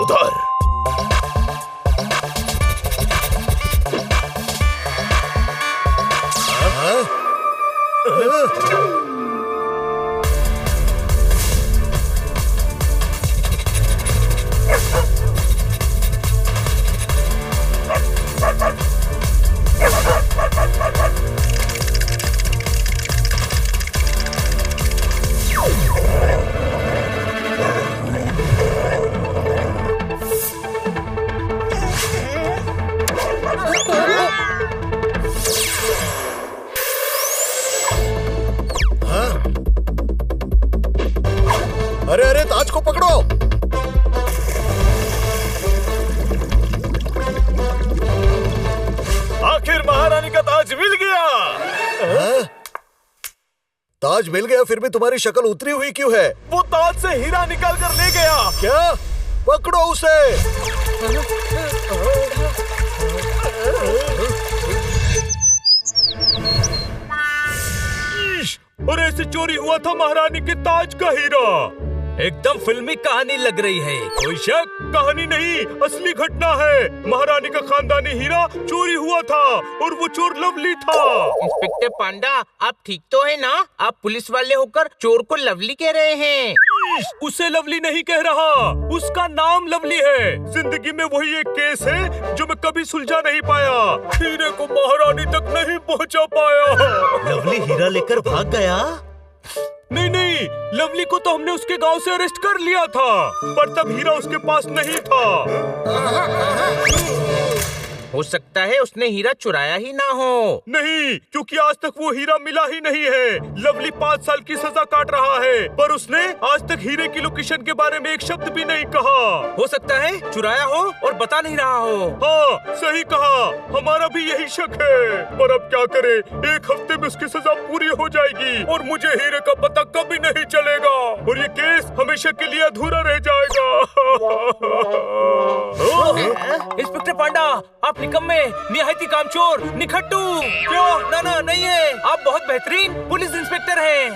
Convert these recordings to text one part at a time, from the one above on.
उधर। अरे अरे, ताज को पकड़ो। आखिर महारानी का ताज मिल गया। ताज मिल गया, फिर भी तुम्हारी शक्ल उतरी हुई क्यों है? वो ताज से हीरा निकाल कर ले गया। क्या? पकड़ो उसे। और ऐसे चोरी हुआ था महारानी के ताज का हीरा। एकदम फिल्मी कहानी लग रही है। कोई शक, कहानी नहीं, असली घटना है। महारानी का खानदानी हीरा चोरी हुआ था और वो चोर लवली था। इंस्पेक्टर पांडा, आप ठीक तो है ना? आप पुलिस वाले होकर चोर को लवली कह रहे हैं। उसे लवली नहीं कह रहा, उसका नाम लवली है। जिंदगी में वही एक केस है जो मैं कभी सुलझा नहीं पाया। हीरे को महारानी तक नहीं पहुंचा पाया। लवली हीरा लेकर भाग गया? नहीं नहीं, लवली को तो हमने उसके गांव से अरेस्ट कर लिया था, पर तब हीरा उसके पास नहीं था। हो सकता है उसने हीरा चुराया ही ना हो। नहीं, क्योंकि आज तक वो हीरा मिला ही नहीं है। लवली 5 साल की सजा काट रहा है, पर उसने आज तक हीरे की लोकेशन के बारे में एक शब्द भी नहीं कहा। हो सकता है चुराया हो और बता नहीं रहा हो। हाँ, सही कहा, हमारा भी यही शक है। पर अब क्या करे, 1 हफ्ते में उसकी सजा पूरी हो जाएगी और मुझे हीरे का पता कभी नहीं चलेगा और ये केस हमेशा के लिए अधूरा रह जाएगा। इंस्पेक्टर पांडा, आप निकम्मे, निहायती कामचोर, निखट्टू। क्यों? ना नहीं है, आप बहुत बेहतरीन पुलिस इंस्पेक्टर हैं।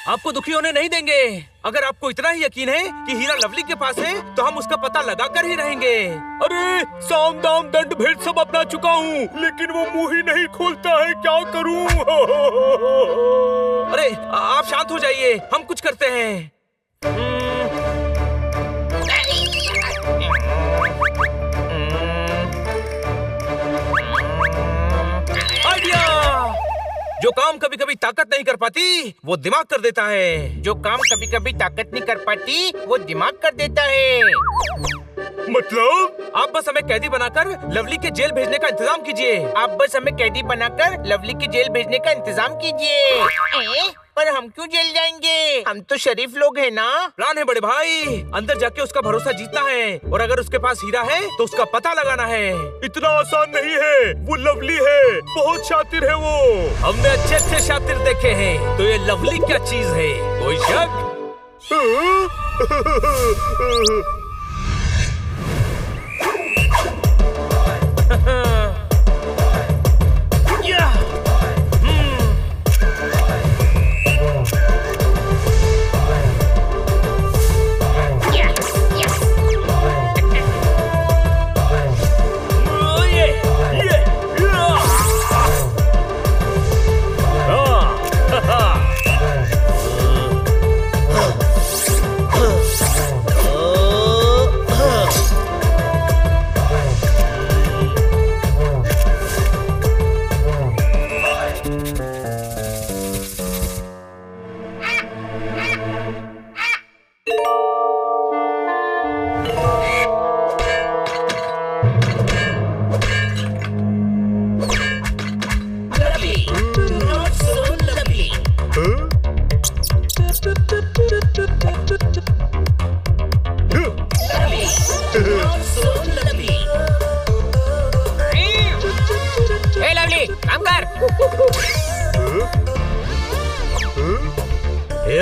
आपको दुखी होने नहीं देंगे। अगर आपको इतना ही यकीन है कि हीरा लवली के पास है, तो हम उसका पता लगा कर ही रहेंगे। अरे, साम दाम दंड भेद सब अपना चुका हूँ, लेकिन वो मुंह ही नहीं खोलता है, क्या करूँ? अरे, आप शांत हो जाइए, हम कुछ करते हैं। जो काम कभी कभी ताकत नहीं कर पाती, वो दिमाग कर देता है। जो काम कभी कभी ताकत नहीं कर पाती, वो दिमाग कर देता है। मतलब? आप बस हमें कैदी बनाकर लवली के जेल भेजने का इंतजाम कीजिए। आप बस हमें कैदी बनाकर लवली की जेल भेजने का इंतजाम कीजिए। पर हम क्यों जेल जाएंगे? हम तो शरीफ लोग हैं ना। प्लान है बड़े भाई, अंदर जाके उसका भरोसा जीतना है और अगर उसके पास हीरा है तो उसका पता लगाना है। इतना आसान नहीं है, वो लवली है, बहुत शातिर है वो। हमने अच्छे शातिर देखे हैं, तो ये लवली क्या चीज है? कोई शक?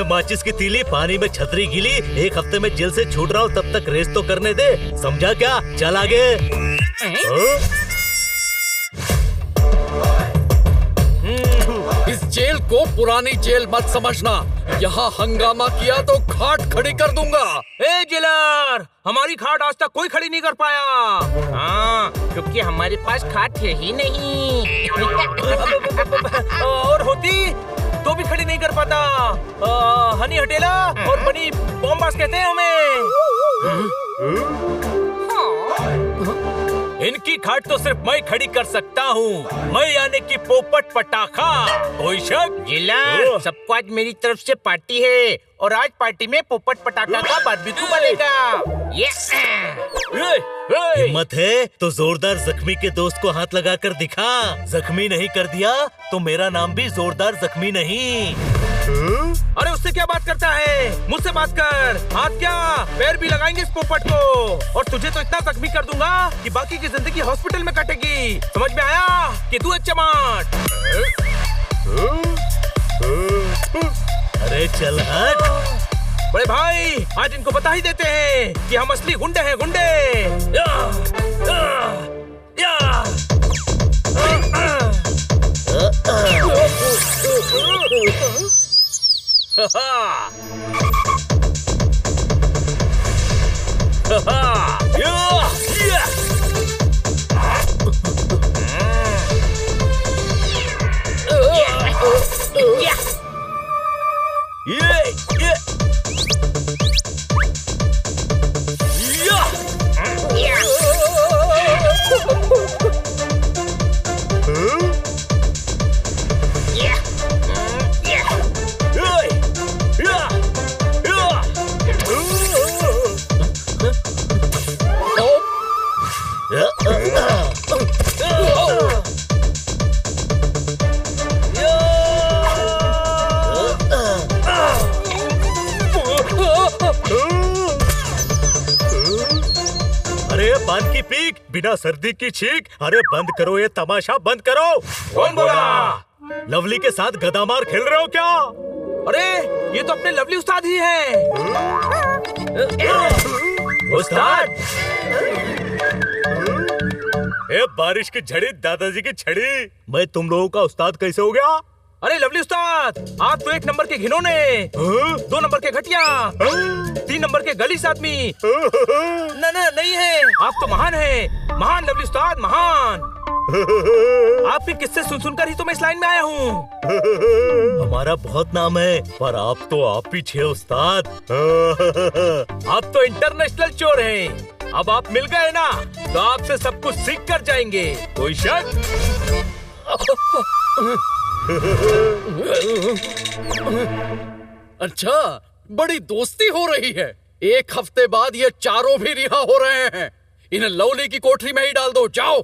माचिस की तीली पानी में छतरी गीली, 1 हफ्ते में जेल से छूट रहा हूँ, तब तक रेस तो करने दे, समझा क्या? चल आगे। इस जेल को पुरानी जेल मत समझना, यहाँ हंगामा किया तो खाट खड़ी कर दूंगा। ए जेलर, उस्ताद, हमारी खाट आज तक कोई खड़ी नहीं कर पाया। हाँ, क्योंकि हमारे पास खाट है ही नहीं। और होती तो भी खड़ी नहीं कर पाता। हनी हटेला और बनी बॉम्बास कहते हैं हमें। इनकी खाट तो सिर्फ मैं खड़ी कर सकता हूँ, मैं यानी कि पोपट पटाखा। कोई शक? जिला, सबको आज मेरी तरफ से पार्टी है और आज पार्टी में पोपट पटाखा का बारबेक्यू बनेगा। यस। हिम्मत है तो जोरदार जख्मी के दोस्त को हाथ लगाकर दिखा। जख्मी नहीं कर दिया तो मेरा नाम भी जोरदार जख्मी नहीं। अरे उससे क्या बात करता है, मुझसे बात कर। हाथ क्या पैर भी लगाएंगे इस पोपट को, और तुझे तो इतना जख्मी कर दूंगा कि बाकी की जिंदगी हॉस्पिटल में कटेगी। समझ में आया कि तू अच्छा माट। अरे चल हट। बड़े भाई, आज इनको बता ही देते हैं कि हम असली गुंडे हैं, गुंडे। अरे पान की पीक, बिना सर्दी की छींक। अरे बंद करो ये तमाशा, बंद करो। कौन बोला? लवली के साथ गदामार खेल रहे हो क्या? अरे ये तो अपने लवली उस्ताद ही हैं। उस्ताद, ए बारिश की झड़ी, दादाजी की छड़ी, मैं तुम लोगों का उस्ताद कैसे हो गया? अरे लवली उस्ताद, आप तो 1 नंबर के घिनौने, 2 नंबर के घटिया, 3 नंबर के गलीस आदमी। ना ना नहीं है, आप तो महान हैं, महान लवली उस्ताद, महान। आपके किस्से सुन सुनकर ही तो मैं इस लाइन में आया हूँ। हमारा बहुत नाम है, पर आप तो आप ही छे उस्ताद। आप तो इंटरनेशनल चोर हैं। अब आप मिल गए ना, तो आपसे सब कुछ सीख कर जाएंगे। कोई शक? अच्छा, बड़ी दोस्ती हो रही है। 1 हफ्ते बाद ये चारों भी रिहा हो रहे हैं। इन्हें लवली की कोठरी में ही डाल दो, जाओ।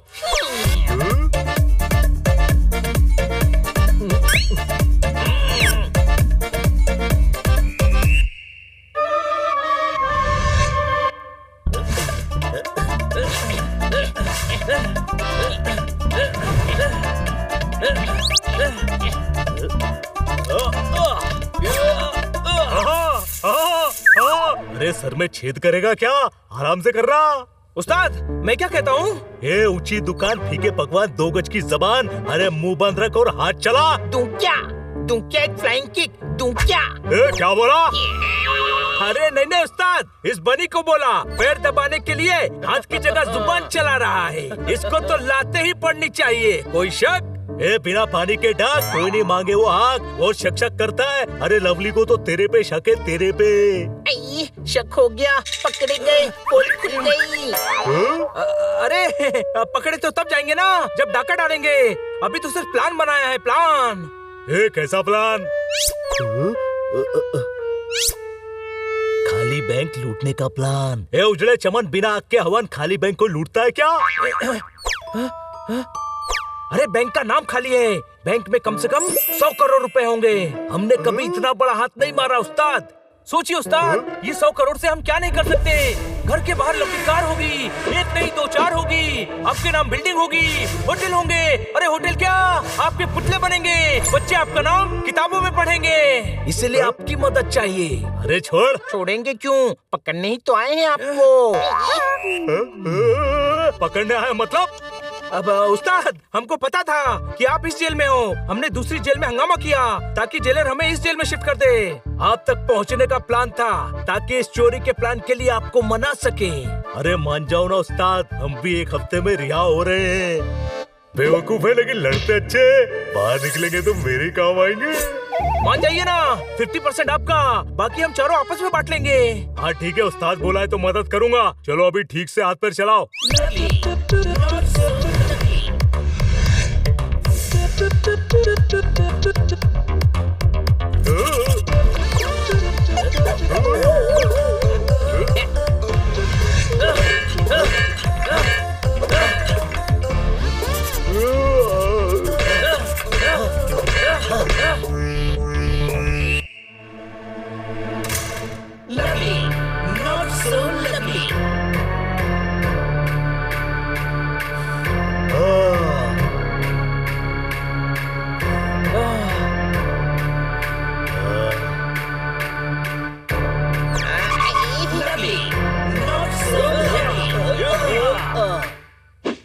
अरे सर में छेद करेगा क्या? आराम से कर रहा। उस्ताद, मैं क्या कहता हूँ? ये ऊंची दुकान, फीके पकवान, 2 गज की जबान। अरे मुंह बंद रख और हाथ चला। दूं क्या एक फ्लाइंग किक, दूं क्या? क्या बोला? अरे नहीं नहीं उस्ताद, इस बनी को बोला। पैर दबाने के लिए हाथ की जगह जुबान चला रहा है। इसको तो लाते ही पड़नी चाहिए। कोई शक? बिना पानी के डाक, कोई नहीं मांगे वो आग और शक शक करता है। अरे लवली को तो तेरे पे शक है, तेरे पे। शक हो गया, पकड़े गए, पोल खुल गई। अरे पकड़े तो तब जाएंगे ना जब डाका डालेंगे। अभी तो सिर्फ प्लान बनाया है, प्लान। कैसा प्लान? खाली बैंक लूटने का प्लान। उजड़े चमन, बिना आग के हवन खाली बैंक को लूटता है क्या? अरे बैंक का नाम खाली है, बैंक में कम से कम 100 करोड़ रुपए होंगे। हमने कभी इतना बड़ा हाथ नहीं मारा उस्ताद। सोचिए उस्ताद, ये 100 करोड़ से हम क्या नहीं कर सकते। घर के बाहर लंबी कार होगी, 1 नहीं 2 4 होगी। आपके नाम बिल्डिंग होगी, होटल होंगे। अरे होटल क्या, आपके पुतले बनेंगे। बच्चे आपका नाम किताबों में पढ़ेंगे। इसलिए आपकी मदद चाहिए। अरे छोड़। छोड़ेंगे क्यों? पकड़ने ही तो आए हैं आपको। पकड़ने आए मतलब? अब उस्ताद, हमको पता था कि आप इस जेल में हो। हमने दूसरी जेल में हंगामा किया ताकि जेलर हमें इस जेल में शिफ्ट कर दे। आप तक पहुंचने का प्लान था ताकि इस चोरी के प्लान के लिए आपको मना सके। अरे मान जाओ ना उस्ताद, हम भी एक हफ्ते में रिहा हो रहे हैं। बेवकूफ है लेकिन लड़ते अच्छे। बाहर निकलेंगे तो मेरे काम आएंगे। मान जाइए ना, 50% आपका, बाकी हम चारों आपस में बांट लेंगे। हाँ ठीक है, उस्ताद बोला है तो मदद करूंगा। चलो अभी ठीक से हाथ पैर चलाओ।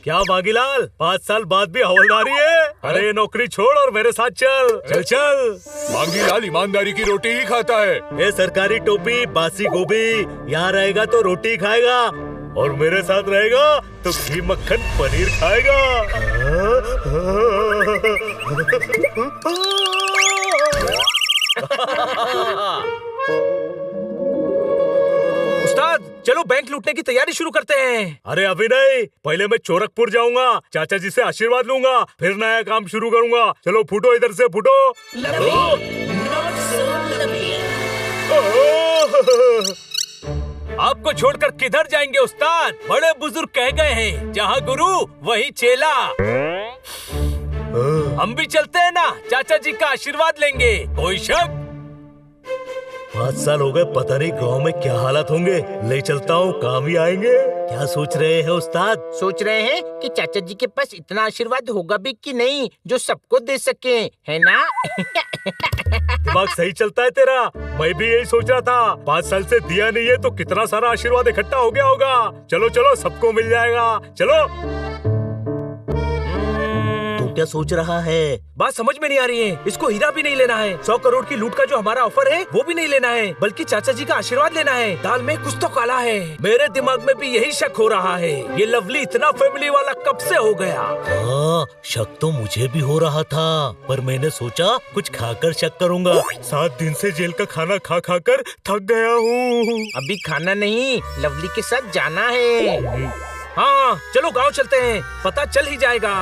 क्या बागीलाल, 5 साल बाद भी हवलदारी है? अरे नौकरी छोड़ और मेरे साथ चल। चल चल। बांगीलाल ईमानदारी की रोटी ही खाता है। ये सरकारी टोपी, बासी गोभी, यहाँ रहेगा तो रोटी खाएगा और मेरे साथ रहेगा तो घी मक्खन पनीर खाएगा। उस्ताद, चलो बैंक लूटने की तैयारी शुरू करते हैं। अरे अभी नहीं, पहले मैं चोरकपुर जाऊंगा, चाचा जी से आशीर्वाद लूंगा, फिर नया काम शुरू करूंगा। चलो फूटो, इधर से फूटो। आपको छोड़कर किधर जाएंगे उस्ताद? बड़े बुजुर्ग कह गए हैं, जहाँ गुरु वहीं चेला। हम भी चलते हैं ना, चाचा जी का आशीर्वाद लेंगे। कोई शक? 5 साल हो गए, पता नहीं गांव में क्या हालात होंगे। ले चलता हूँ, काम ही आएंगे। क्या सोच रहे हैं उस्ताद? सोच रहे हैं कि चाचा जी के पास इतना आशीर्वाद होगा भी कि नहीं जो सबको दे सके, है ना? दिमाग सही चलता है तेरा। मैं भी यही सोच रहा था, 5 साल से दिया नहीं है तो कितना सारा आशीर्वाद इकट्ठा हो गया होगा। चलो चलो, सबको मिल जाएगा। चलो। क्या सोच रहा है? बात समझ में नहीं आ रही है। इसको हीरा भी नहीं लेना है, 100 करोड़ की लूट का जो हमारा ऑफर है वो भी नहीं लेना है, बल्कि चाचा जी का आशीर्वाद लेना है। दाल में कुछ तो काला है। मेरे दिमाग में भी यही शक हो रहा है, ये लवली इतना फैमिली वाला कब से हो गया? हाँ, शक तो मुझे भी हो रहा था, पर मैंने सोचा कुछ खाकर शक करूंगा। 7 दिन से जेल का खाना खा खा कर थक गया हूँ। अभी खाना नहीं, लवली के साथ जाना है। हाँ चलो गाँव चलते हैं, पता चल ही जाएगा।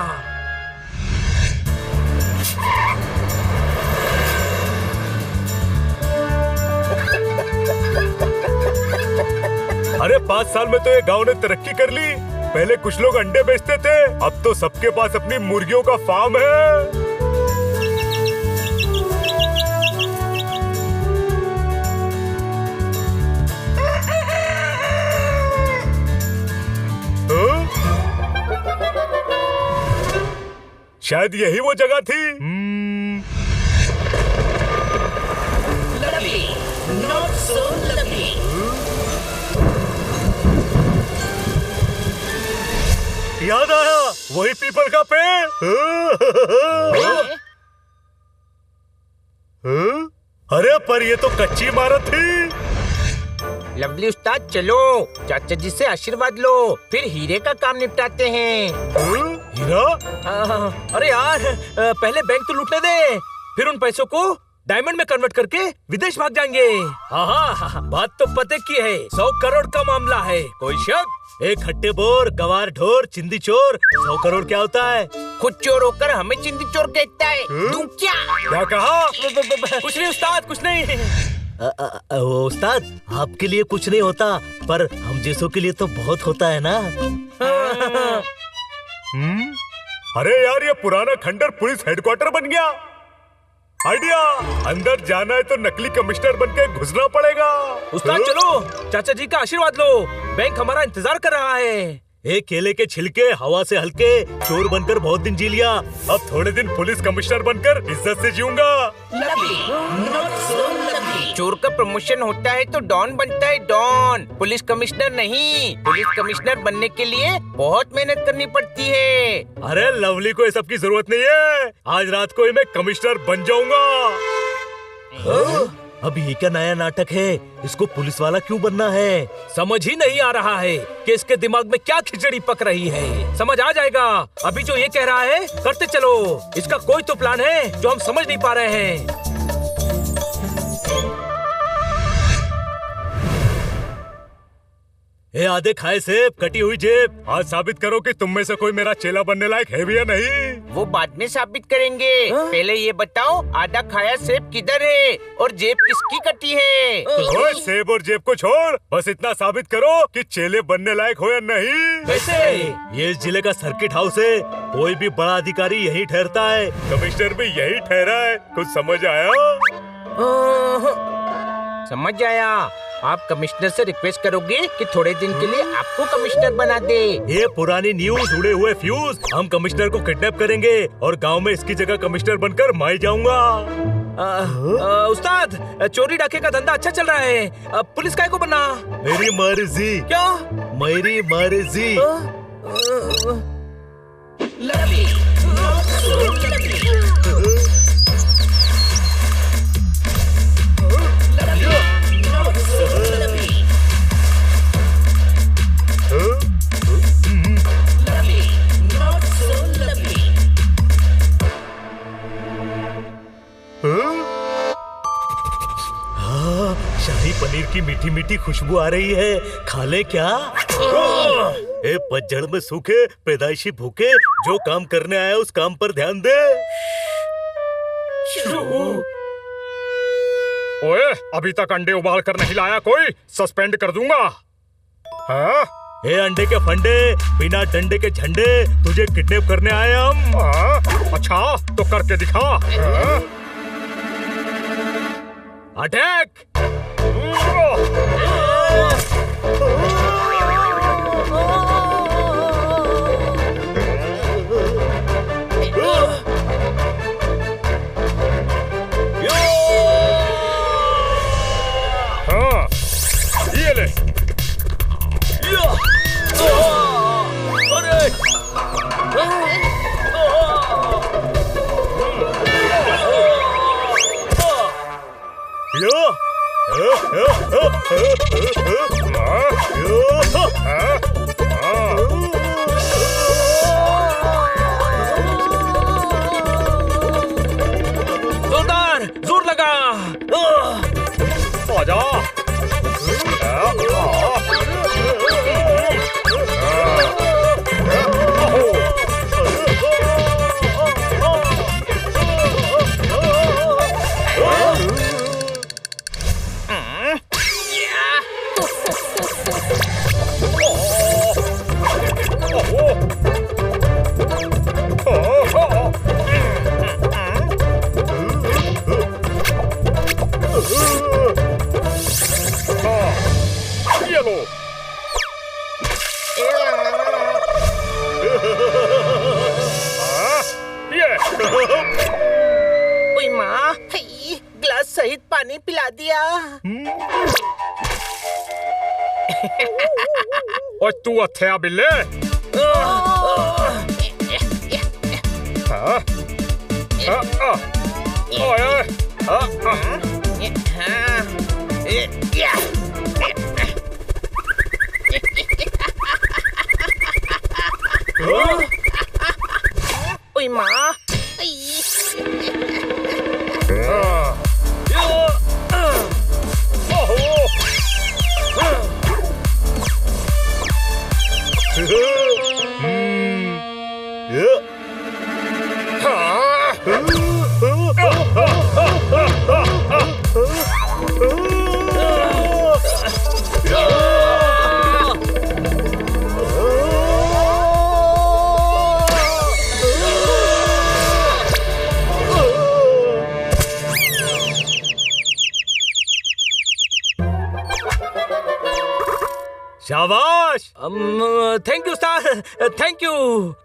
अरे 5 साल में तो ये गांव ने तरक्की कर ली। पहले कुछ लोग अंडे बेचते थे, अब तो सबके पास अपनी मुर्गियों का फार्म है। शायद यही वो जगह थी। याद आया, वही पीपल का पेड़। अरे पर ये तो कच्ची इमारत थी। लवली उस्ताद चलो, चाचा जी से आशीर्वाद लो, फिर हीरे का काम निपटाते हैं। हीरा? अरे यार, पहले बैंक तो लूटने दे, फिर उन पैसों को डायमंड में कन्वर्ट करके विदेश भाग जाएंगे। हाँ, बात तो पते की है, 100 करोड़ का मामला है। कोई शक? एक खट्टे बोर, गवार ढोर, चिंदी चोर, 100 करोड़ क्या होता है? खुद चोर होकर हमें चिंदी चोर कहता है। तू क्या कहा? कुछ नहीं उस्ताद, कुछ नहीं। उस्ताद, आपके लिए कुछ नहीं होता, पर हम जैसों के लिए तो बहुत होता है ना। अरे यार, ये पुराना खंडर पुलिस हेडक्वार्टर बन गया। आइडिया, अंदर जाना है तो नकली कमिश्नर बनके घुसना पड़ेगा। उस्ताद चलो, चाचा जी का आशीर्वाद लो, बैंक हमारा इंतजार कर रहा है। एक केले के छिलके हवा से हल्के, चोर बनकर बहुत दिन जी लिया, अब थोड़े दिन पुलिस कमिश्नर बनकर इज्जत से जीऊंगा। Lovely, not so lovely। चोर का प्रमोशन होता है तो डॉन बनता है डॉन, पुलिस कमिश्नर नहीं। पुलिस कमिश्नर बनने के लिए बहुत मेहनत करनी पड़ती है। अरे लवली को ये सब की जरूरत नहीं है, आज रात को ही मैं कमिश्नर बन जाऊंगा। अब ये क्या नया नाटक है? इसको पुलिस वाला क्यों बनना है? समझ ही नहीं आ रहा है कि इसके दिमाग में क्या खिचड़ी पक रही है। समझ आ जाएगा। अभी जो ये कह रहा है करते चलो। इसका कोई तो प्लान है जो हम समझ नहीं पा रहे हैं। ए आधे खाए सेब, कटी हुई जेब, आज साबित करो कि तुम में से कोई मेरा चेला बनने लायक है भी या नहीं। वो बाद में साबित करेंगे। पहले ये बताओ आधा खाया सेब किधर है और जेब किसकी कटी है? ओए सेब और जेब को छोड़, बस इतना साबित करो कि चेले बनने लायक हो या नहीं। कैसे? ये इस जिले का सर्किट हाउस है, कोई भी बड़ा अधिकारी यही ठहरता है। कमिश्नर भी यही ठहरा है, कुछ समझ आया? समझ आया। आप कमिश्नर से रिक्वेस्ट करोगे कि थोड़े दिन के लिए आपको कमिश्नर बना दे। ये पुरानी न्यूज, उड़े हुए फ्यूज। हम कमिश्नर को किडनैप करेंगे और गांव में इसकी जगह कमिश्नर बनकर मैं जाऊंगा। उस्ताद, चोरी डाके का धंधा अच्छा चल रहा है। पुलिस काय को बनना? मेरी मर्जी। क्या? मेरी मर्जी। शाही पनीर की मीठी मीठी खुशबू आ रही है, खा ले क्या? ए पतझड़ में सूखे पैदाइशी भूखे, जो काम करने आया उस काम पर ध्यान दे। ओए, अभी तक अंडे उबाल कर नहीं लाया कोई, सस्पेंड कर दूंगा। हाँ? ए अंडे के फंडे, बिना डंडे के झंडे, तुझे किडनैप करने आए हम। अच्छा, तो करके दिखा। अटैक! हाँ, ये ले। जोरदार, जोर लगा। आजा। ओए माँ, ग्लास सहित पानी पिला दिया। और तू अथया बिल्ले। ओए माँ, शाबाश। Thank you sir, thank you.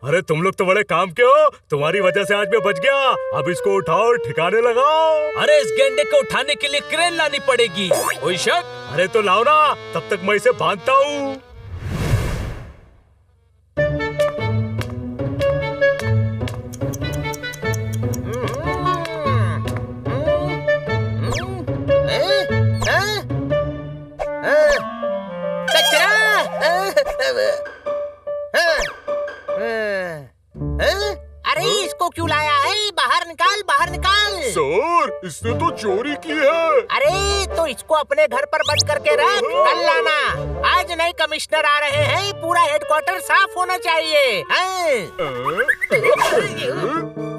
अरे तुम लोग तो बड़े काम के हो, तुम्हारी वजह से आज मैं बच गया। अब इसको उठाओ, ठिकाने लगाओ। अरे इस गेंडे को उठाने के लिए क्रेन लानी पड़ेगी। कोई शक? अरे तो लाओ ना, तब तक मैं इसे बांधता हूँ। अरे इसको क्यों लाया है? बाहर निकाल, बाहर निकाल। सर, इसने तो चोरी की है। अरे तो इसको अपने घर पर बंद करके रख, कल लाना। आज नए कमिश्नर आ रहे हैं, पूरा हेडक्वार्टर साफ होना चाहिए।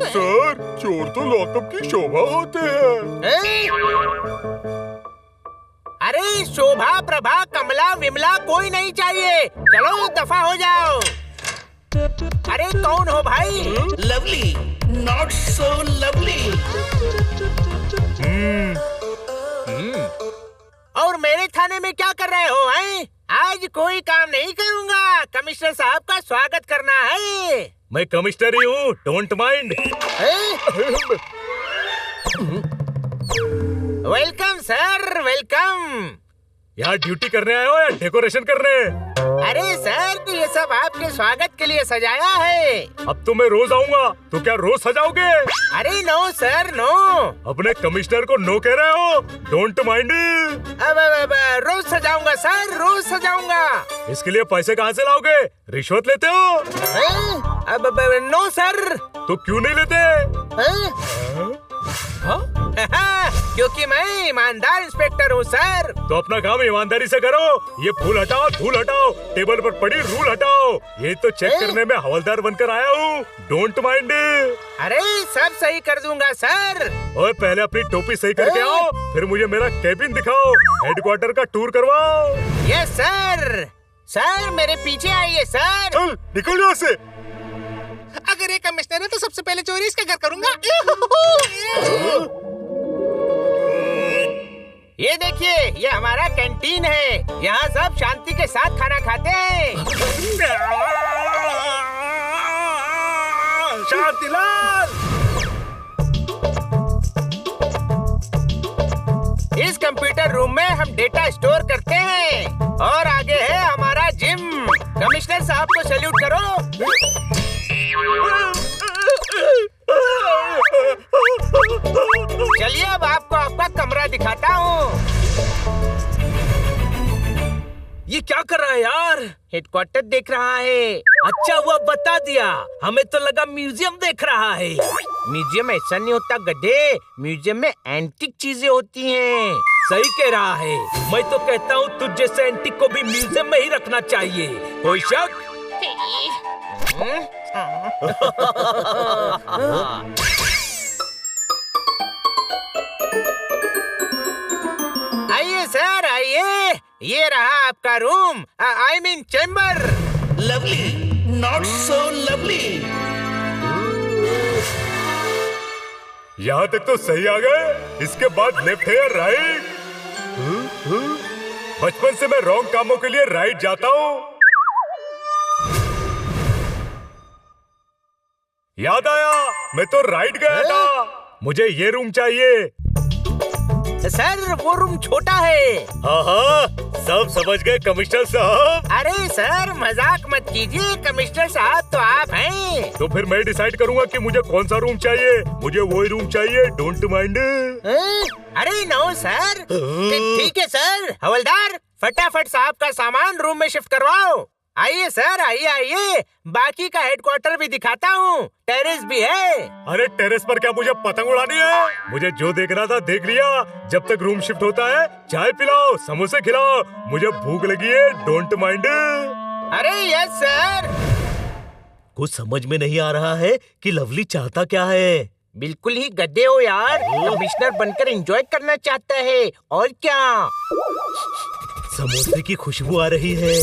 सर, चोर तो लॉकअप की शोभा होते हैं। अरे शोभा, प्रभा, कमला, विमला कोई नहीं चाहिए। चलो दफा हो जाओ। अरे कौन हो भाई? Lovely, not so lovely. और मेरे थाने में क्या कर रहे हो हैं? आज कोई काम नहीं करूंगा, कमिश्नर साहब का स्वागत करना है। मैं कमिश्नर ही हूँ, don't mind. Welcome sir, welcome. यहाँ ड्यूटी करने आए हो या डेकोरेशन करने? अरे सर, ये सब आपके स्वागत के लिए सजाया है। अब तो मैं रोज आऊंगा, तो क्या रोज सजाओगे? अरे नो सर, नो। अपने कमिश्नर को नो कह रहे हो? Don't mind. अब रोज सजाऊंगा सर, रोज सजाऊंगा। इसके लिए पैसे कहाँ से लाओगे? रिश्वत लेते हो? अब नो सर। तो क्यों नहीं लेते? क्योंकि मैं ईमानदार इंस्पेक्टर हूँ सर। तो अपना काम ईमानदारी से करो। ये फूल हटाओ, धूल हटाओ, टेबल पर पड़ी रूल हटाओ। ये तो चेक करने में हवलदार बनकर आया हूँ, डोंट माइंड। अरे सब सही कर दूंगा सर। और पहले अपनी टोपी सही करके आओ, फिर मुझे मेरा केबिन दिखाओ, हेडक्वार्टर का टूर करवाओ। Yes sir. सर मेरे पीछे आइए सर। चल निकल यहाँ से। अगर ये कमिश्नर है तो सबसे पहले चोरी इसका घर करूंगा। ये देखिए, ये हमारा कैंटीन है। यहाँ सब शांति के साथ खाना खाते हैं। शांतिलाल, इस कंप्यूटर रूम में हम डेटा स्टोर करते हैं। और आगे है हमारा जिम। कमिश्नर साहब को सैल्यूट करो। चलिए अब आपको आपका कमरा दिखाता हूँ। ये क्या कर रहा है यार? हेडक्वार्टर देख रहा है। अच्छा हुआ बता दिया, हमें तो लगा म्यूजियम देख रहा है। म्यूजियम ऐसा नहीं होता गधे, म्यूजियम में एंटीक चीजें होती हैं। सही कह रहा है। मैं तो कहता हूँ तुझ जैसे एंटीक को भी म्यूजियम में ही रखना चाहिए। कोई शक? आइए सर, आइए। ये रहा आपका room, I mean chamber. Lovely, not so lovely. यहाँ तक तो सही आ गए। इसके बाद लेफ्ट है या राइट? बचपन से मैं रॉन्ग कामों के लिए राइट जाता हूँ। याद आया, मैं तो राइट गया था। मुझे ये रूम चाहिए। सर वो रूम छोटा है। हाँ, सब समझ गए कमिश्नर साहब। अरे सर मजाक मत कीजिए, कमिश्नर साहब तो आप हैं। तो फिर मैं डिसाइड करूंगा कि मुझे कौन सा रूम चाहिए। मुझे वही रूम चाहिए, डोंट माइंड। अरे नो सर। ठीक है सर। हवलदार फटाफट साहब का सामान रूम में शिफ्ट करवाओ। आइए सर, आइए आइए। बाकी का हेडक्वार्टर भी दिखाता हूँ, टेरेस भी है। अरे टेरेस पर क्या मुझे पतंग उड़ानी है? मुझे जो देखना था देख लिया। जब तक रूम शिफ्ट होता है चाय पिलाओ, समोसे खिलाओ, मुझे भूख लगी है, डोंट माइंड। अरे यस सर। कुछ समझ में नहीं आ रहा है कि लवली चाहता क्या है। बिल्कुल ही गधे हो यार। कमिश्नर बनकर एंजॉय करना चाहता है और क्या। समोसे की खुशबू आ रही है।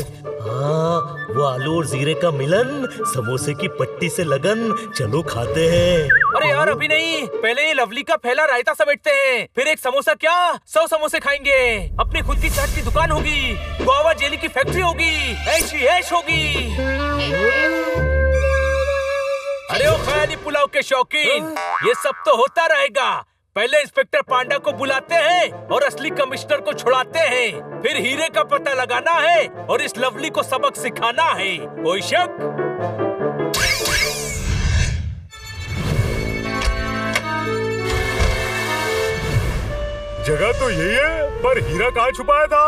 हाँ, वो आलू और जीरे का मिलन, समोसे की पट्टी से लगन। चलो खाते हैं। अरे यार अभी नहीं, पहले ये लवली का फैला रायता समेटते हैं, फिर एक समोसा क्या 100 समोसे खाएंगे। अपनी खुद की चाट की दुकान होगी, गुआवा जेली की फैक्ट्री होगी, ऐश ही ऐश होगी। अरे ओ ख्याली पुलाव के शौकीन, ये सब तो होता रहेगा। पहले इंस्पेक्टर पांडा को बुलाते हैं और असली कमिश्नर को छुड़ाते हैं, फिर हीरे का पता लगाना है और इस लवली को सबक सिखाना है। कोई शक? जगह तो यही है, पर हीरा कहाँ छुपाया था?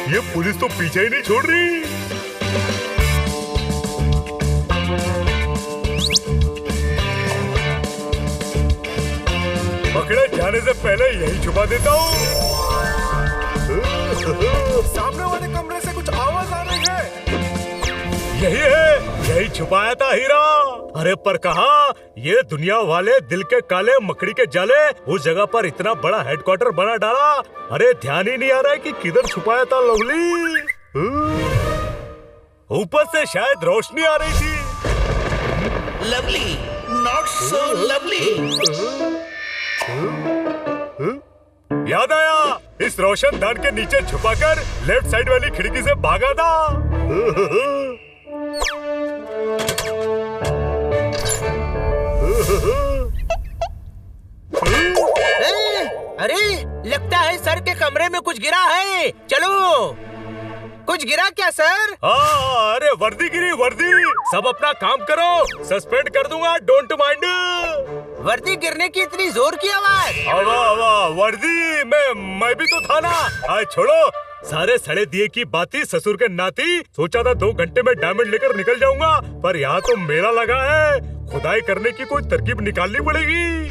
ये पुलिस तो पीछे ही नहीं छोड़ रही। पकड़े जाने से पहले यही छुपा देता हूँ। सामने वाले कमरे से कुछ आवाज आ रही है। यही है, यही छुपाया था हीरा। अरे पर कहाँ, ये दुनिया वाले दिल के काले मकड़ी के जाले उस जगह पर इतना बड़ा हेडक्वार्टर बना डाला। अरे ध्यान ही नहीं आ रहा है कि किधर छुपाया था लवली। ऊपर से शायद रोशनी आ रही थी। Lovely, not so lovely. याद आया, इस रोशनदान के नीचे छुपाकर लेफ्ट साइड वाली खिड़की से भागा था। अरे लगता है सर के कमरे में कुछ गिरा है। चलो, कुछ गिरा क्या सर? हाँ, अरे वर्दी गिरी, वर्दी। सब अपना काम करो, सस्पेंड कर दूंगा, डोंट माइंड। वर्दी गिरने की इतनी जोर की आवाज? वर्दी मैं भी तो था ना। आज छोड़ो, सारे सड़े दिए की बाती ससुर के नाती। सोचा था 2 घंटे में डायमंड लेकर निकल जाऊंगा, पर यहाँ तो मेला लगा है। खुदाई करने की कोई तरकीब निकालनी पड़ेगी।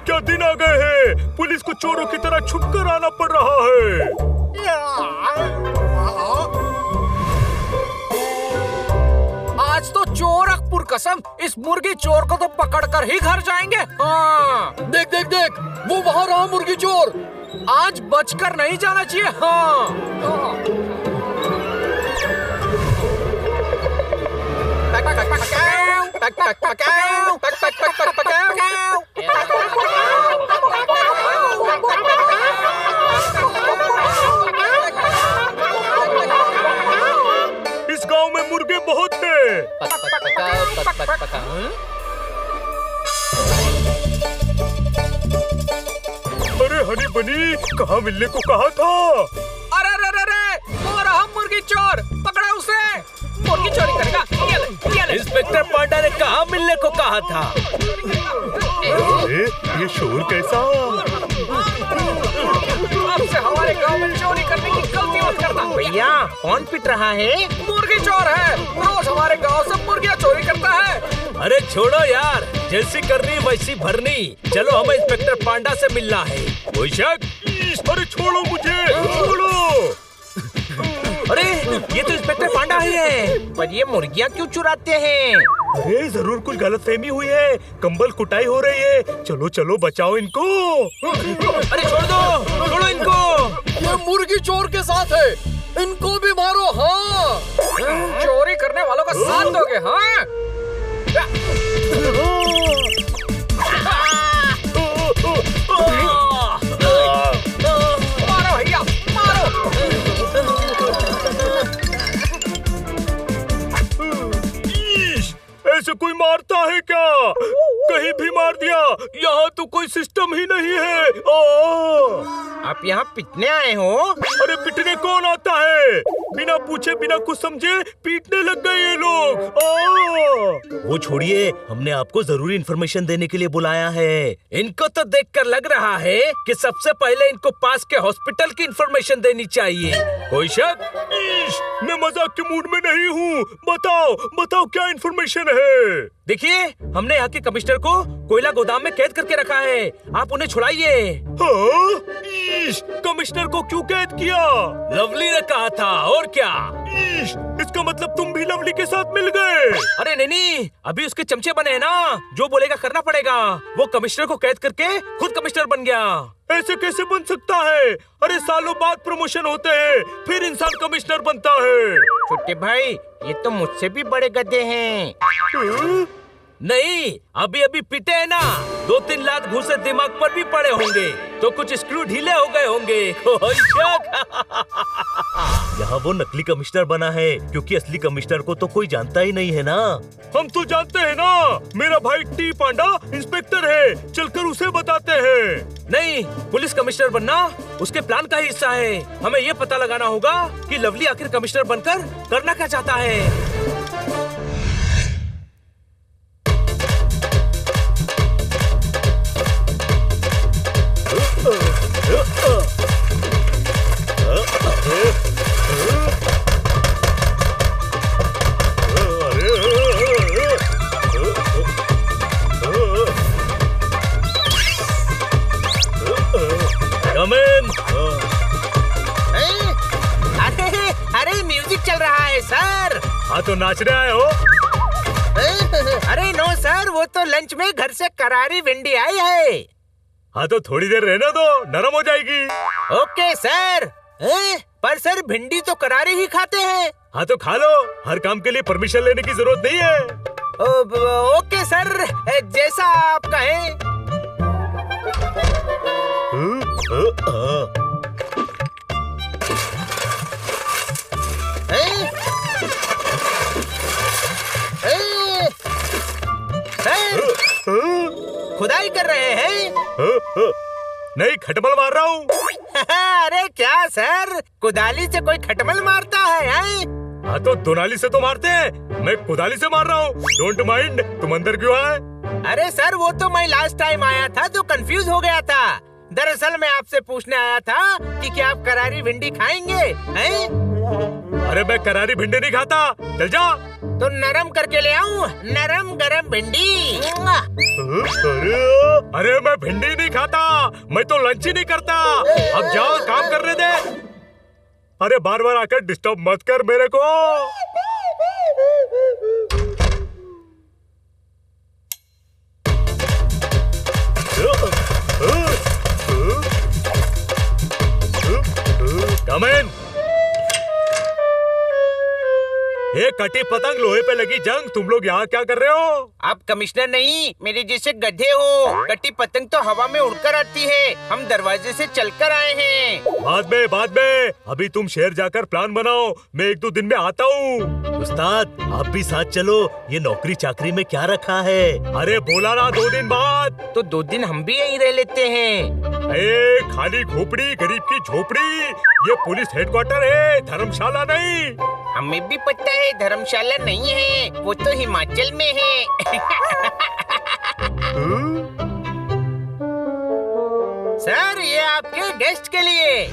क्या दिन आ गए हैं, पुलिस को चोरों की तरह छुप कर आना पड़ रहा है। आज तो चोरकपुर कसम, इस मुर्गी चोर को तो पकड़ कर ही घर जाएंगे। हाँ, देख देख देख, वो वहाँ रहा मुर्गी चोर। आज बचकर नहीं जाना चाहिए। हाँ, इस गांव में मुर्गे बहुत थे। अरे हनी बनी, कहाँ मिलने को कहा था? अरे अरे अरे, वो रहा मुर्गी चोर, पकड़ा उसे। मुर्गी चोरी करेगा, ये ले। इंस्पेक्टर पांडा ने कहाँ मिलने को कहा था? ये शोर कैसा? आपसे हमारे गांव में चोरी करने की गलती मत करना। भैया कौन पिट रहा है? मुर्गी चोर है, रोज हमारे गांव से मुर्गियां चोरी करता है। अरे छोड़ो यार, जैसी करनी वैसी भरनी। चलो, हमें इंस्पेक्टर पांडा से मिलना है। कोई शक? अरे छोड़ो मुझे, छोड़ो। अरे ये तो इंस्पेक्टर पांडा ही है। पर ये मुर्गियाँ क्यों चुराते हैं? अरे जरूर कुछ गलतफहमी हुई है, कंबल कुटाई हो रही है। चलो चलो, बचाओ इनको। अरे छोड़ दो, छोड़ो इनको। ये मुर्गी चोर के साथ है, इनको भी मारो। हाँ, चोरी करने वालों का साथ दोगे? हाँ, मारो भैया, मारो। ऐसे कोई मारता है क्या? कहीं भी मार दिया। यहाँ तो कोई सिस्टम ही नहीं है। आप यहाँ पिटने आए हो? अरे पिटने कौन आता है? बिना पूछे बिना कुछ समझे पीटने लग गए ये लोग। वो छोड़िए, हमने आपको जरूरी इन्फॉर्मेशन देने के लिए बुलाया है। इनको तो देखकर लग रहा है कि सबसे पहले इनको पास के हॉस्पिटल की इन्फॉर्मेशन देनी चाहिए। कोई शक? मैं मजाक के मूड में नहीं हूँ। बताओ क्या इन्फॉर्मेशन है? देखिए, हमने यहाँ के कमिश्नर को कोयला गोदाम में कैद करके रखा है। आप उन्हें छुड़ाइए। हाँ? कमिश्नर को क्यों कैद किया? लवली ने कहा था, और क्या? इसका मतलब तुम भी लवली के साथ मिल गए? अरे नहीं, अभी उसके चमचे बने हैं ना, जो बोलेगा करना पड़ेगा। वो कमिश्नर को कैद करके खुद कमिश्नर बन गया। ऐसे कैसे बन सकता है? अरे सालों बाद प्रमोशन होते हैं, फिर इंसान कमिश्नर बनता है। छोटे भाई, ये तो मुझसे भी बड़े गधे हैं। नहीं, अभी अभी पिटे है ना, 2-3 लात घूसे दिमाग पर भी पड़े होंगे, तो कुछ स्क्रू ढीले हो गए होंगे। यहाँ वो नकली कमिश्नर बना है, क्योंकि असली कमिश्नर को तो कोई जानता ही नहीं है ना। हम तो जानते हैं ना, मेरा भाई टी पांडा इंस्पेक्टर है, चलकर उसे बताते हैं। नहीं, पुलिस कमिश्नर बनना उसके प्लान का ही हिस्सा है। हमें ये पता लगाना होगा कि लवली आखिर कमिश्नर बनकर करना क्या चाहता है। अरे म्यूजिक चल रहा है सर। हाँ तो नाचने आए हो? अरे नो सर, वो तो लंच में घर से करारी भिंडी आई है। हाँ तो थोड़ी देर रहने दो, नरम हो जाएगी। Okay sir. पर सर भिंडी तो करारी ही खाते हैं। हाँ तो खा लो, हर काम के लिए परमिशन लेने की जरूरत नहीं है। ओके सर, जैसा आप कहें। खुदाई कर रहे हैं? नहीं, खटमल मार रहा हूँ। अरे क्या सर, कुदाली से कोई खटमल मारता है? हाँ तो दोनाली से तो मारते हैं, मैं कुदाली से मार रहा हूँ। Don't mind. तुम अंदर क्यों आए? अरे सर, वो तो मैं लास्ट टाइम आया था तो कंफ्यूज हो गया था। दरअसल मैं आपसे पूछने आया था कि क्या आप करारी भिंडी खाएंगे? हैं? अरे मैं करारी भिंडी नहीं खाता, चल जा। तो नरम करके ले आऊं, नरम गरम भिंडी। अरे मैं भिंडी नहीं खाता, मैं तो लंच ही नहीं करता। अब जाओ, काम करने दे। अरे बार बार आकर डिस्टर्ब मत कर मेरे को। कम इन। ये कटी पतंग लोहे पे लगी जंग, तुम लोग यहाँ क्या कर रहे हो? आप कमिश्नर नहीं, मेरे जैसे गधे हो। कटी पतंग तो हवा में उड़कर आती है, हम दरवाजे से चलकर आए हैं। बाद में अभी तुम शहर जाकर प्लान बनाओ, मैं 1-2 दिन में आता हूँ। उस्ताद, आप भी साथ चलो, ये नौकरी चाकरी में क्या रखा है? अरे बोला ना 2 दिन बाद। तो 2 दिन हम भी यहीं रह लेते हैं। खाली खोपड़ी, गरीब की झोपड़ी। ये पुलिस हेडक्वार्टर है, धर्मशाला नहीं। हमें भी पता है धर्मशाला नहीं है, वो तो हिमाचल में है। सर, ये आपके गेस्ट के लिए।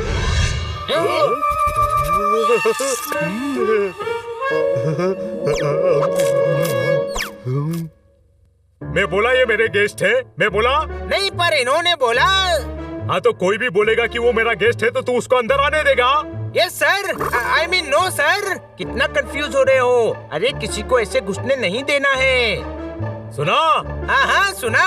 मैं बोला ये मेरे गेस्ट है, मैं बोला नहीं, पर इन्होंने बोला। हाँ तो कोई भी बोलेगा कि वो मेरा गेस्ट है तो तू उसको अंदर आने देगा? Yes sir, I mean no sir. कितना कंफ्यूज हो रहे हो? अरे किसी को ऐसे घुसने नहीं देना है। सुना? हाँ सुना।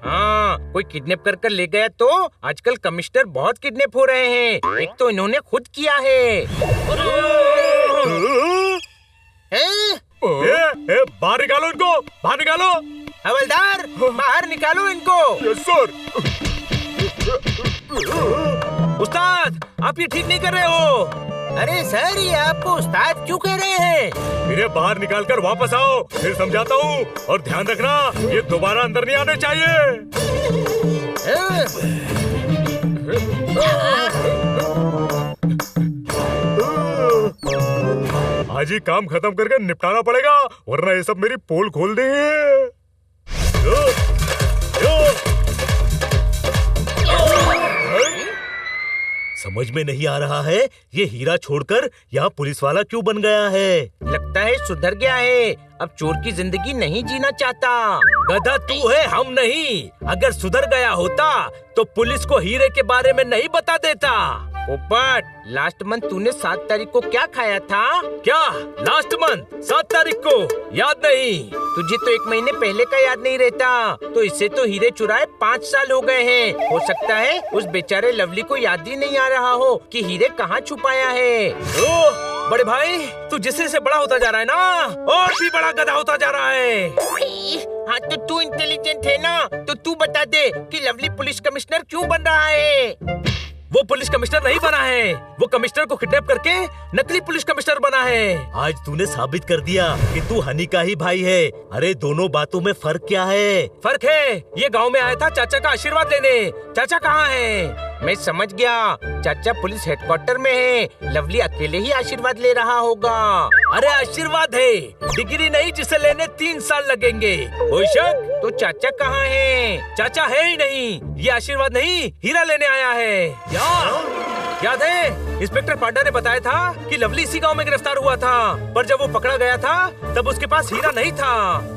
हाँ, कोई किडनैप कर ले गया तो आजकल कमिश्नर बहुत किडनैप हो रहे हैं। एक तो इन्होंने खुद किया है। बाहर निकालो इनको, बाहर निकालो। हवलदार, बाहर निकालो इनको। Yes sir. उस्ताद, आप ये ठीक नहीं कर रहे हो। अरे सर, ये आपको उस्ताद क्यों कह रहे हैं? इन्हें बाहर निकाल कर वापस आओ, फिर समझाता हूँ। और ध्यान रखना, ये दोबारा अंदर नहीं आने चाहिए। आज ही काम खत्म करके निपटाना पड़ेगा, वरना ये सब मेरी पोल खोल देंगे। समझ में नहीं आ रहा है, ये हीरा छोड़कर यहाँ पुलिस वाला क्यों बन गया है? लगता है सुधर गया है, अब चोर की जिंदगी नहीं जीना चाहता। गधा तू है, हम नहीं। अगर सुधर गया होता तो पुलिस को हीरे के बारे में नहीं बता देता। पोपट, लास्ट मंथ तूने 7 तारीख को क्या खाया था? क्या लास्ट मंथ 7 तारीख को? याद नहीं। तुझे तो 1 महीने पहले का याद नहीं रहता, तो इससे तो हीरे चुराए 5 साल हो गए हैं। हो सकता है उस बेचारे लवली को याद ही नहीं आ रहा हो कि हीरे कहाँ छुपाया है। ओह बड़े भाई, तू जिससे से बड़ा होता जा रहा है ना, और भी बड़ा गधा होता जा रहा है। हाँ तो तू इंटेलिजेंट है ना, तो तू बता दे कि लवली पुलिस कमिश्नर क्यों बन रहा है? वो पुलिस कमिश्नर नहीं बना है, वो कमिश्नर को किडनैप करके नकली पुलिस कमिश्नर बना है। आज तूने साबित कर दिया कि तू हनी का ही भाई है। अरे दोनों बातों में फर्क क्या है? फर्क है, ये गांव में आया था चाचा का आशीर्वाद लेने। चाचा कहाँ है? मैं समझ गया, चाचा पुलिस हेडक्वार्टर में है, लवली अकेले ही आशीर्वाद ले रहा होगा। अरे आशीर्वाद है, डिग्री नहीं जिसे लेने 3 साल लगेंगे। कोई शक? तो चाचा कहाँ है? चाचा है ही नहीं, ये आशीर्वाद नहीं हीरा लेने आया है। याद है, इंस्पेक्टर पांडा ने बताया था कि लवली इसी गांव में गिरफ्तार हुआ था, पर जब वो पकड़ा गया था तब उसके पास हीरा नहीं था।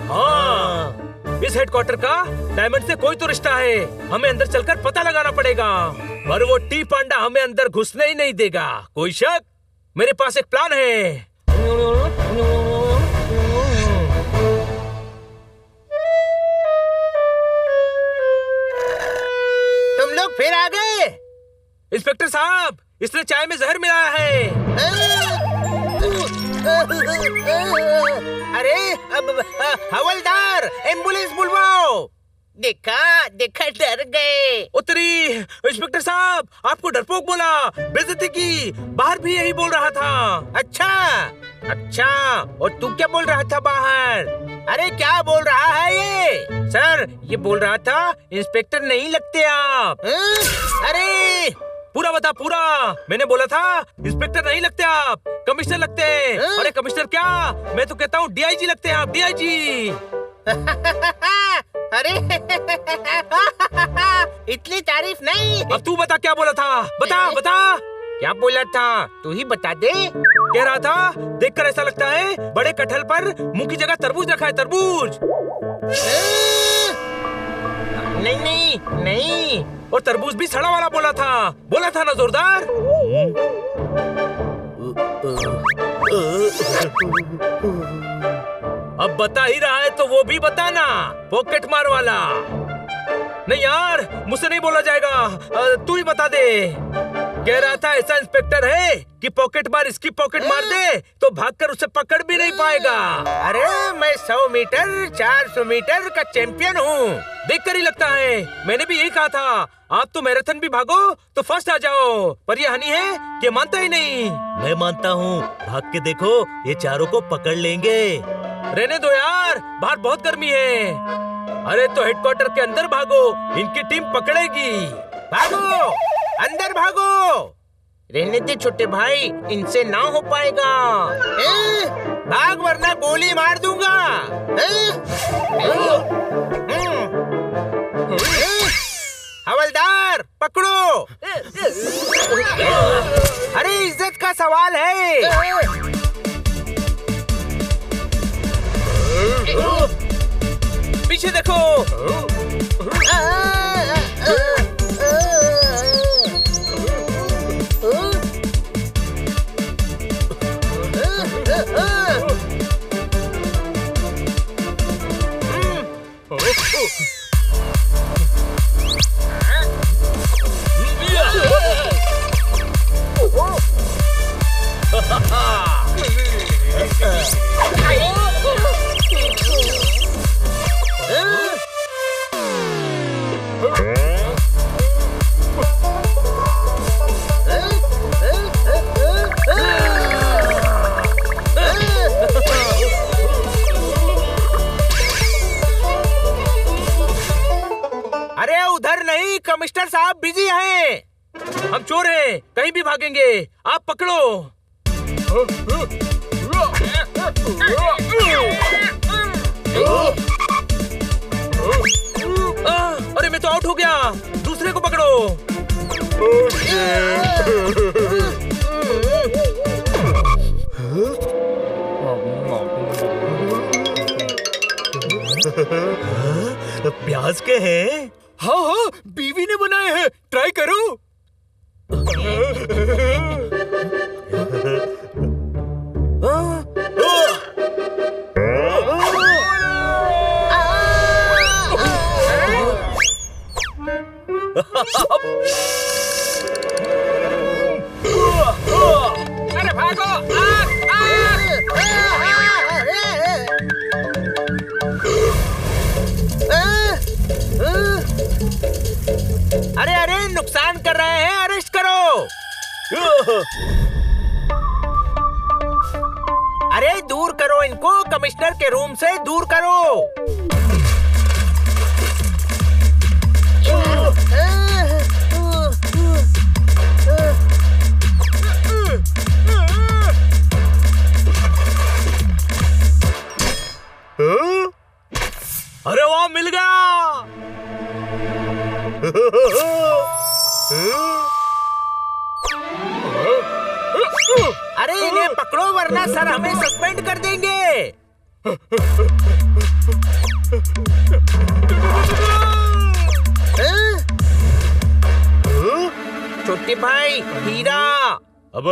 हाँ, इस हेडक्वार्टर का डायमंड से कोई तो रिश्ता है, हमें अंदर चलकर पता लगाना पड़ेगा। पर वो टी पांडा हमें अंदर घुसने ही नहीं देगा। कोई शक? मेरे पास एक प्लान है। तुम लोग फिर आ गए? इंस्पेक्टर साहब, इसने चाय में जहर मिलाया है। अरे अब हवलदार, एम्बुलेंस बुलवाओ। देखा देखा, डर गए। उतरी। इंस्पेक्टर साहब, आपको डरपोक बोला, बेइज्जती की। बाहर भी यही बोल रहा था। अच्छा, और तू क्या बोल रहा था बाहर? अरे क्या बोल रहा है ये? सर, ये बोल रहा था इंस्पेक्टर नहीं लगते आप। अरे पूरा बता, पूरा। मैंने बोला था इंस्पेक्टर नहीं लगते आप, कमिश्नर लगते हैं। अरे कमिश्नर क्या, मैं तो कहता हूँ डीआईजी लगते हैं आप, डीआईजी। अरे इतनी तारीफ नहीं। अब तू बता क्या बोला था, बता बता। क्या बोला था, तू ही बता दे। कह रहा था देखकर ऐसा लगता है बड़े कटहल पर मुंह की जगह तरबूज रखा है, तरबूज। नहीं। और तरबूज भी सड़ा वाला बोला था ना जोरदार। अब बता ही रहा है तो वो भी बताना, पॉकेट मार वाला। नहीं यार, मुझसे नहीं बोला जाएगा, तू ही बता दे। कह रहा था ऐसा इंस्पेक्टर है कि पॉकेट मार इसकी पॉकेट मार दे तो भागकर उसे पकड़ भी नहीं पाएगा। अरे मैं 100 मीटर 400 मीटर का चैंपियन हूँ। देखकर ही लगता है, मैंने भी यही कहा था। आप तो मैराथन भी भागो तो फर्स्ट आ जाओ, पर ये हनी है कि मानता ही नहीं। मैं मानता हूँ, भाग के देखो, ये चारों को पकड़ लेंगे। रहने दो यार, बाहर बहुत गर्मी है। अरे तो हेडक्वार्टर के अंदर भागो, इनकी टीम पकड़ेगी। भागो, अंदर भागो। रहने दे छोटे भाई, इनसे ना हो पाएगा। भाग वरना गोली मार दूंगा। हवलदार पकड़ो। अरे इज्जत का सवाल है। पीछे देखो। कमिश्नर साहब बिजी हैं। हम चोर हैं, कहीं भी भागेंगे, आप पकड़ो। अरे मैं तो आउट हो गया, दूसरे को पकड़ो। प्याज के हैं? हाँ हाँ, बीवी ने बनाए हैं, ट्राई करो। अरे भागो! अरे अरे, नुकसान कर रहे हैं, अरेस्ट करो। अरे दूर करो इनको, कमिश्नर के रूम से दूर करो। अरे वाह, मिल गया। अरे इन्हें पकड़ो वरना सर हमें सस्पेंड कर देंगे। छोटे भाई, हीरा। अब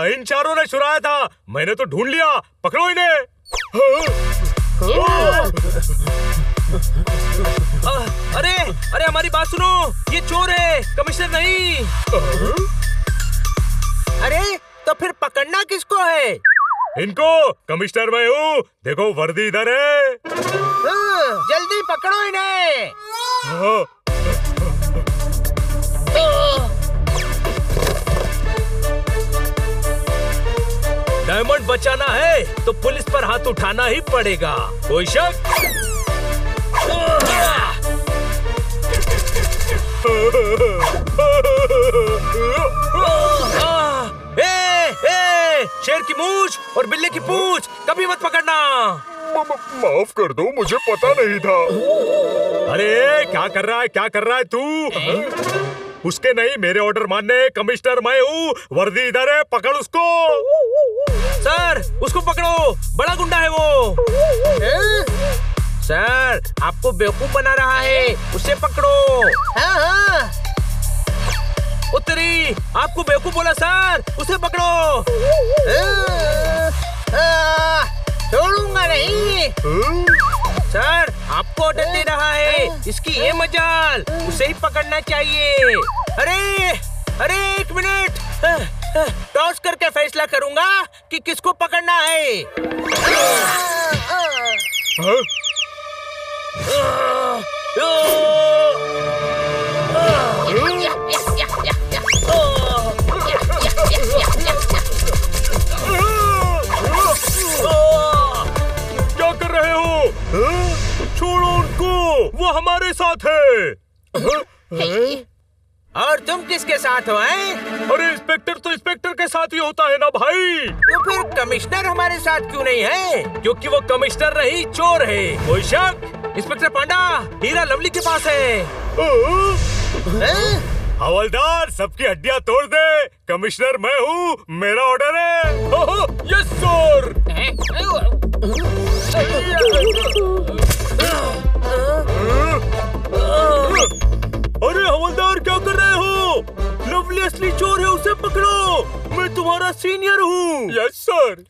इन चारों ने चुराया था, मैंने तो ढूंढ लिया, पकड़ो इन्हें। अरे अरे, हमारी बात सुनो, ये चोर है, कमिश्नर नहीं। अरे तो फिर पकड़ना किसको है? इनको, कमिश्नर मैं हूँ, देखो वर्दी इधर है। जल्दी पकड़ो इन्हें। डायमंड बचाना है तो पुलिस पर हाथ उठाना ही पड़ेगा, कोई शक? शेर की मूंछ और बिल्ली की पूंछ कभी मत पकड़ना। माफ कर दो, मुझे पता नहीं था। अरे क्या कर रहा है, क्या कर रहा है तू? उसके नहीं, मेरे ऑर्डर मानने, कमिश्नर मैं हूँ, वर्दी इधर है, पकड़ उसको। सर उसको पकड़ो, बड़ा गुंडा है वो। सर आपको बेवकूफ बना रहा है, उसे पकड़ो। हाँ हाँ। उत्तरी आपको बेवकूफ बोला सर, उसे पकड़ो। छोड़ूंगा नहीं। सर आपको ऑर्डर दे रहा है, इसकी ये मजाल, उसे ही पकड़ना चाहिए। अरे अरे, एक मिनट, टॉस करके फैसला करूंगा कि किसको पकड़ना है। क्या कर रहे हो? छोड़ो उनको, वो हमारे साथ है। और तुम किसके साथ हो? हैं? अरे इंस्पेक्टर तो इंस्पेक्टर के साथ ही होता है ना भाई। तो फिर कमिश्नर हमारे साथ क्यों नहीं है? क्योंकि वो कमिश्नर नहीं, चोर है, कोई शक? इंस्पेक्टर पांडा, हीरा लवली के पास है। हवलदार, सबकी हड्डियां तोड़ दे, कमिश्नर मैं हूँ, मेरा ऑर्डर है। Yes sir. अरे हवलदार, क्या कर रहे हो? लवली असली चोर है, उसे पकड़ो, मैं तुम्हारा सीनियर हूँ। Yes sir.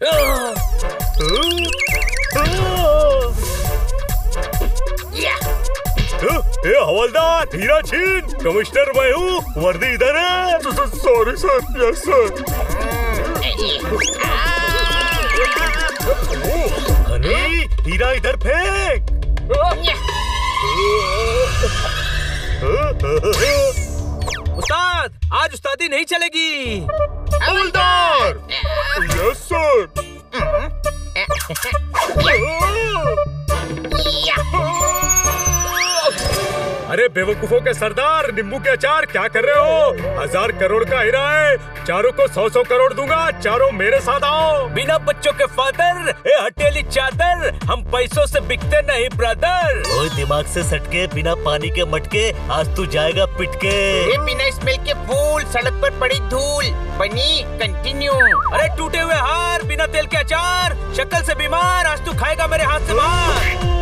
ए हवलदार, हीरा छीन, कमिश्नर मैं हूँ, वर्दी इधर है। Sorry sir. Yes sir. Honey, हीरा इधर फेंक। उस्ताद, आज उस्तादी नहीं चलेगी। हवलदार। Yes sir. अरे बेवकूफों के सरदार, नींबू के अचार, क्या कर रहे हो? 1000 करोड़ का हीरा है, चारों को 100-100 करोड़ दूंगा, चारों मेरे साथ आओ। बिना बच्चों के फादर, ए हटेली चादर, हम पैसों से बिकते नहीं ब्रदर। ओए दिमाग से सटके, बिना पानी के मटके, आज तू जाएगा पिटके। ये बिना स्मेल के फूल, सड़क पर पड़ी धूल, बनी कंटिन्यू। अरे टूटे हुए हार, बिना तेल के अचार, शक्ल से बीमार, आज तू खाएगा मेरे हाथ से मार।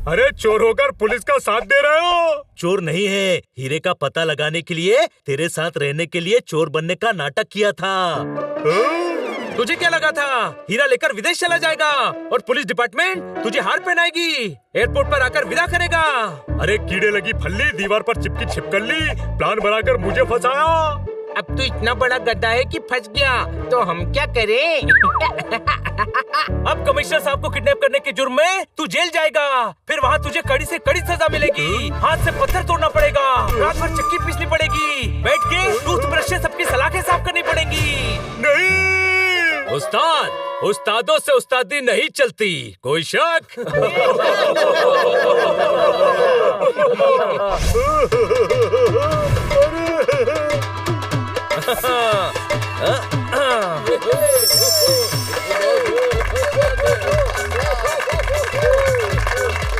अरे चोर होकर पुलिस का साथ दे रहे हो? चोर नहीं है, हीरे का पता लगाने के लिए, तेरे साथ रहने के लिए चोर बनने का नाटक किया था। तुझे क्या लगा था हीरा लेकर विदेश चला जाएगा और पुलिस डिपार्टमेंट तुझे हार पहनाएगी, एयरपोर्ट पर आकर विदा करेगा? अरे कीड़े लगी फल्ली, दीवार पर चिपकी छिपकली, प्लान बनाकर मुझे फंसाया। अब तू इतना बड़ा गद्दा है कि फंस गया, तो हम क्या करें? अब कमिश्नर साहब को किडनैप करने के जुर्म में तू जेल जाएगा, फिर वहाँ तुझे कड़ी से कड़ी सजा मिलेगी, हाथ से पत्थर तोड़ना पड़ेगा, रात भर चक्की पीसनी पड़ेगी, बैठ के टूथब्रश से सबकी सलाखें साफ करनी पड़ेंगी। नहीं उस्ताद, उस्तादों से उस्तादी नहीं चलती, कोई शक?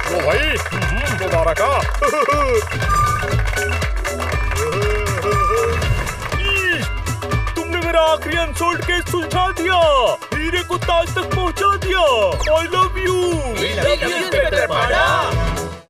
वो भाई, दोबारा का। तुमने मेरा आखिरी अनसोल्ड केस सुलझा दिया, हीरे को ताज तक पहुंचा दिया। I love you। Inspector Panda.